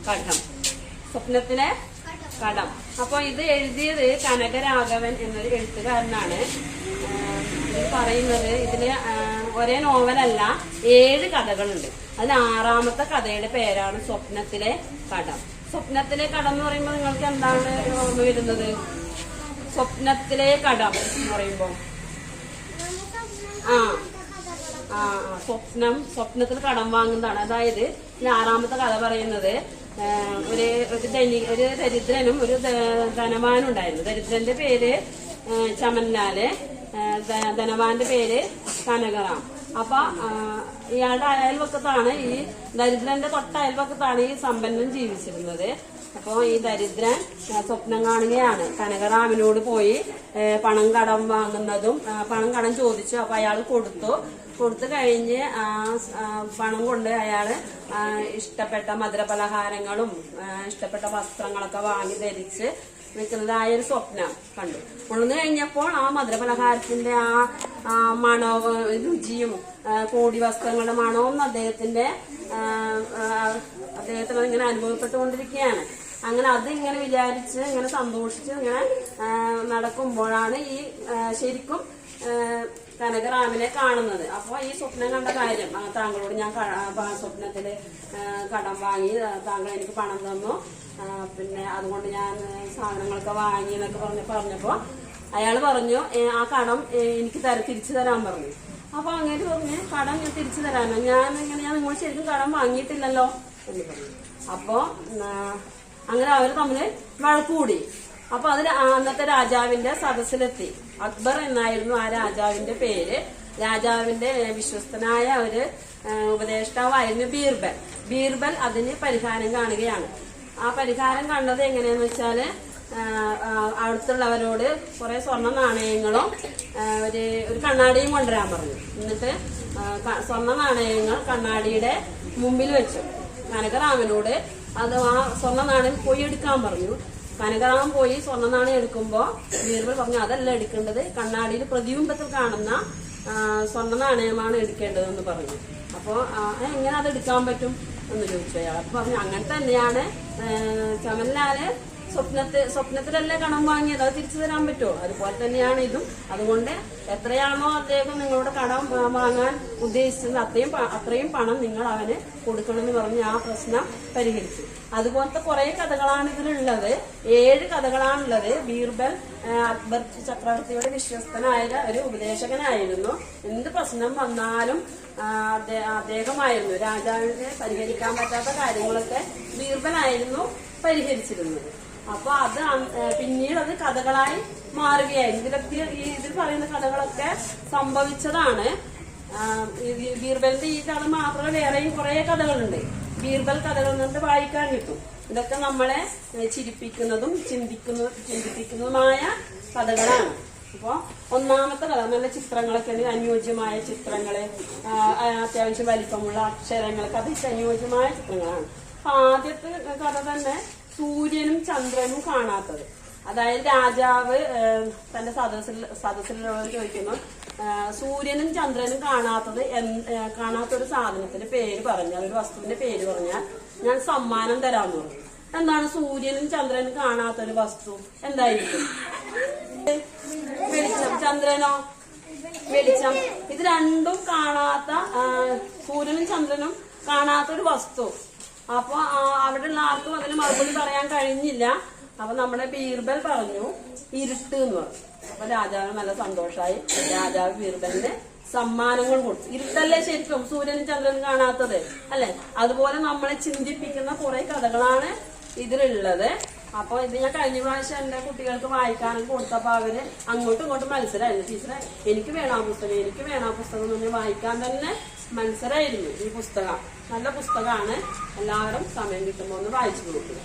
കടം. സ്വപ്നത്തിലെ കടം. അപ്പൊ ഇത് എഴുതിയത് കനകരാഘവൻ എന്നൊരു എഴുത്തുകാരനാണ്. ഇത് പറയുന്നത് ഇതില് ഒരേ നോവലല്ല, 7 കഥകളുണ്ട്. അതിൽ 6ാമത്തെ കഥയുടെ പേരാണ് സ്വപ്നത്തിലെ കടം. സ്വപ്നത്തിലെ കടം എന്ന് പറയുമ്പോൾ നിങ്ങൾക്ക് എന്താണ് ഓർമ്മ വരുന്നത്? സ്വപ്നത്തിലെ കടം എന്ന് പറയുമ്പോ സ്വപ്നത്തിൽ കടം വാങ്ങുന്നതാണ്. അതായത് 6ാമത്തെ കഥ പറയുന്നത് ഒരു ദരിദ്രനും ഒരു ധനവാനും ഉണ്ടായിരുന്നു. ദരിദ്രന്റെ പേര് ചമൻലാല്, ധനവാന്റെ പേര് കനകറാം. അപ്പൊ ഇയാളുടെ അയൽവക്കത്താണ്, ഈ ദരിദ്രന്റെ തൊട്ട അയൽവക്കത്താണ് ഈ സമ്പന്നൻ ജീവിച്ചിരുന്നത്. അപ്പൊ ഈ ദരിദ്രൻ സ്വപ്നം കാണുകയാണ് കനകറാമിനോട് പോയി പണം കടം വാങ്ങുന്നതും. പണം കടം ചോദിച്ചു. അപ്പൊ അയാൾ കൊടുത്തു കഴിഞ്ഞ് പണം കൊണ്ട് അയാള് ഇഷ്ടപ്പെട്ട മധുരപലഹാരങ്ങളും ഇഷ്ടപ്പെട്ട വസ്ത്രങ്ങളൊക്കെ വാങ്ങി ധരിച്ച് നിൽക്കുന്നതായ ഒരു സ്വപ്നം കണ്ടു. ഉണർന്നു കഴിഞ്ഞപ്പോൾ ആ മധുരപലഹാരത്തിന്റെ ആ മണവും രുചിയും കോടി വസ്ത്രങ്ങളുടെ മണവും അദ്ദേഹത്തിന് ഇങ്ങനെ അനുഭവപ്പെട്ടുകൊണ്ടിരിക്കുകയാണ്. അങ്ങനെ അതിങ്ങനെ വിചാരിച്ച് ഇങ്ങനെ സന്തോഷിച്ച് ഇങ്ങനെ നടക്കുമ്പോഴാണ് ഈ ശരിക്കും കനകറാമിനെ കാണുന്നത്. അപ്പൊ ഈ സ്വപ്നം കണ്ട കാര്യം താങ്കളോട് ഞാൻ സ്വപ്നത്തില് കടം വാങ്ങി, താങ്കൾ എനിക്ക് പണം തന്നു, പിന്നെ അതുകൊണ്ട് ഞാൻ സാധനങ്ങളൊക്കെ വാങ്ങി എന്നൊക്കെ പറഞ്ഞപ്പോ അയാൾ പറഞ്ഞു ആ കടം എനിക്ക് തിരിച്ചു തരാൻ പറഞ്ഞു. അപ്പൊ അങ്ങനെ പറഞ്ഞു കടം ഞാൻ തിരിച്ചു തരാനോ, ഞാൻ നിങ്ങൾ ശരിക്കും കടം വാങ്ങിയിട്ടില്ലല്ലോ എന്ന് പറഞ്ഞു. അപ്പൊ അങ്ങനെ അവര് തമ്മില് വഴക്കുകൂടി. അപ്പൊ അതിൽ അന്നത്തെ രാജാവിന്റെ സദസ്സിലെത്തി. അക്ബർ എന്നായിരുന്നു ആ രാജാവിന്റെ പേര്. രാജാവിന്റെ വിശ്വസ്തനായ ഒരു ഉപദേഷ്ടാവായിരുന്നു ബീർബൽ അതിന് പരിഹാരം കാണുകയാണ്. ആ പരിഹാരം കണ്ടത് എങ്ങനെയാന്ന് വെച്ചാല് അടുത്തുള്ളവരോട് കുറെ സ്വർണ്ണ നാണയങ്ങളും ഒരു കണ്ണാടിയും കൊണ്ടുവരാൻ പറഞ്ഞു. എന്നിട്ട് സ്വർണ്ണ നാണയങ്ങൾ കണ്ണാടിയുടെ മുമ്പിൽ വെച്ചു. കനകറാമനോട് അത് ആ സ്വർണ്ണ നാണയം പോയി എടുക്കാൻ പറഞ്ഞു. കനകറാമൻ പോയി സ്വർണ്ണ നാണയം എടുക്കുമ്പോ ബീർബൽ പറഞ്ഞു അതല്ല എടുക്കേണ്ടത്, കണ്ണാടിയിൽ പ്രതിബിംബത്തിൽ കാണുന്ന സ്വർണ്ണ നാണയമാണ് എടുക്കേണ്ടതെന്ന് പറഞ്ഞു. അപ്പൊ എങ്ങനെ അത് എടുക്കാൻ പറ്റും എന്ന് ചോദിച്ചു അയാൾ. അപ്പൊ പറഞ്ഞു അങ്ങനെ തന്നെയാണ് ചമൻലാല് സ്വപ്നത്തിലല്ലേ കടം വാങ്ങിയത്, അത് തിരിച്ചു തരാൻ പറ്റുമോ? അതുപോലെ തന്നെയാണ് ഇതും. അതുകൊണ്ട് എത്രയാണോ അദ്ദേഹം നിങ്ങളുടെ കടം വാങ്ങാൻ ഉദ്ദേശിച്ചത് അത്രയും പണം നിങ്ങൾ അവന് കൊടുക്കണമെന്ന് പറഞ്ഞ് ആ പ്രശ്നം പരിഹരിച്ചു. അതുപോലത്തെ കുറെ കഥകളാണ് ഇതിലുള്ളത്. 7 കഥകളാണുള്ളത്. ബീർബൽ അക്ബർ ചക്രവർത്തിയുടെ വിശ്വസ്തനായ ഒരു ഉപദേശകനായിരുന്നു. എന്ത് പ്രശ്നം വന്നാലും അദ്ദേഹമായിരുന്നു രാജാവിന് പരിഹരിക്കാൻ പറ്റാത്ത കാര്യങ്ങളൊക്കെ ബീർബലായിരുന്നു പരിഹരിച്ചിരുന്നത്. അപ്പൊ അത് പിന്നീട് അത് കഥകളായി മാറുകയായിരുന്നു. ഇതിൽ പറയുന്ന കഥകളൊക്കെ സംഭവിച്ചതാണ്. ബീർബലിന്റെ ഈ കഥ മാത്രമല്ല വേറെയും കുറെ കഥകളുണ്ട്. ബീർബൽ കഥകൾ കൊണ്ട് വായിക്കാൻ കിട്ടും. ഇതൊക്കെ നമ്മളെ ചിരിപ്പിക്കുന്നതും ചിന്തിപ്പിക്കുന്നതുമായ കഥകളാണ്. അപ്പൊ 1ാമത്തെ കഥ നല്ല ചിത്രങ്ങളൊക്കെ ഉണ്ട്, അനുയോജ്യമായ ചിത്രങ്ങള്, അത്യാവശ്യം വലിപ്പമുള്ള അക്ഷരങ്ങളൊക്കെ അതിക്ക് അനുയോജ്യമായ ചിത്രങ്ങളാണ്. ആദ്യത്തെ കഥ തന്നെ സൂര്യനും ചന്ദ്രനും കാണാത്തത്. അതായത് രാജാവ് തന്റെ സദസ്സിലുള്ളവർ ചോദിക്കുന്നു സൂര്യനും ചന്ദ്രനും കാണാത്തൊരു സാധനത്തിന്റെ പേര് പറഞ്ഞാൽ, ഒരു വസ്തുവിന്റെ പേര് പറഞ്ഞാൽ ഞാൻ സമ്മാനം തരാമെന്ന് പറഞ്ഞു. എന്താണ് സൂര്യനും ചന്ദ്രനും കാണാത്തൊരു വസ്തു? എന്തായിരിക്കും? വെളിച്ചം. ചന്ദ്രനോ? വെളിച്ചം. ഇത് രണ്ടും കാണാത്ത, സൂര്യനും ചന്ദ്രനും കാണാത്തൊരു വസ്തു. അപ്പൊ അവിടെയുള്ള ആർക്കും അതിന് മറുപടി പറയാൻ കഴിഞ്ഞില്ല. അപ്പൊ നമ്മുടെ ബീർബൽ പറഞ്ഞു ഇരുട്ട് എന്ന് പറഞ്ഞു. അപ്പൊ രാജാവിന് നല്ല സന്തോഷമായി. രാജാവ് ബീർബലിന് സമ്മാനങ്ങൾ കൊടുത്തു. ഇരുട്ടല്ലേ ശരിക്കും സൂര്യനും ചന്ദ്രനും കാണാത്തത് അല്ലെ? അതുപോലെ നമ്മളെ ചിന്തിപ്പിക്കുന്ന കുറെ കഥകളാണ് ഇതിലുള്ളത്. അപ്പൊ ഇത് ഞാൻ കഴിഞ്ഞ പ്രാവശ്യം എന്റെ കുട്ടികൾക്ക് വായിക്കാനൊക്കെ കൊടുത്തപ്പോ അവര് അങ്ങോട്ടും ഇങ്ങോട്ടും മത്സരമായിരുന്നു. ടീച്ചറെ എനിക്ക് വേണം ആ പുസ്തകം, എനിക്ക് വേണം ആ പുസ്തകം എന്ന് പറഞ്ഞ് വായിക്കാൻ തന്നെ മത്സരമായിരുന്നു. ഈ പുസ്തകം നല്ല പുസ്തകമാണ്. എല്ലാവരും സമയം കിട്ടുമ്പോൾ ഒന്ന് വായിച്ചു നോക്കുക.